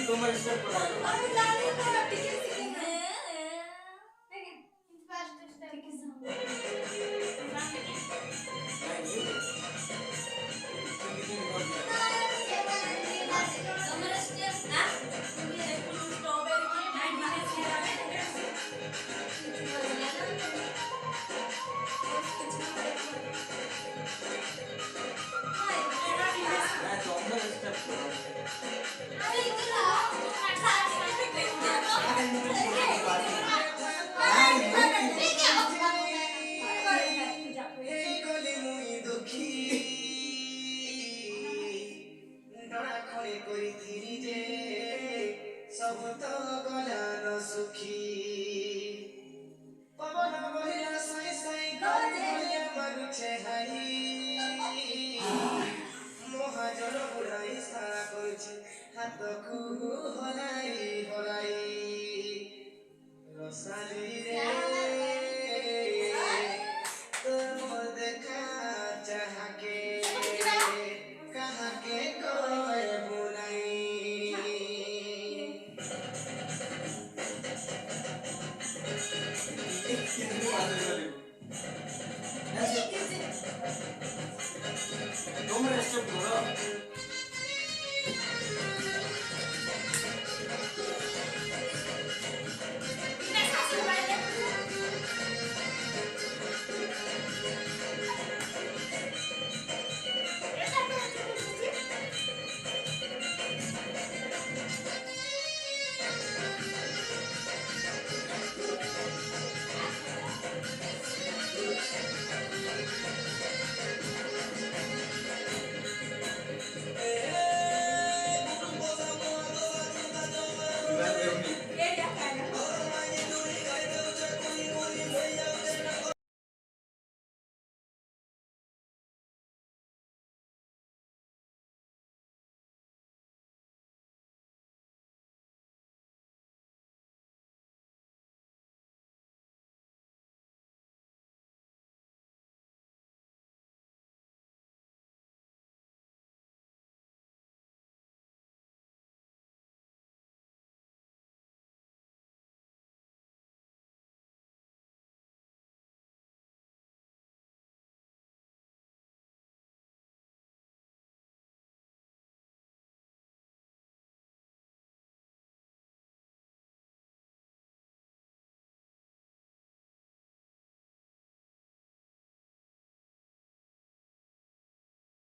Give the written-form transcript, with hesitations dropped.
তোমার স্টার্ট করো আমি জানি তো ঠিক আছে দেখেন ফার্স্ট স্টার্ট কি सब तो गलान सुखी पवन बहिया साई साई गलिया मारुछे हाई महाजन बुढ़ाई सारा करछे हाथ को हलाई हलाई रसाली रे तो देखा चाह के कहा के कोई बुलाई कितने बातें बोले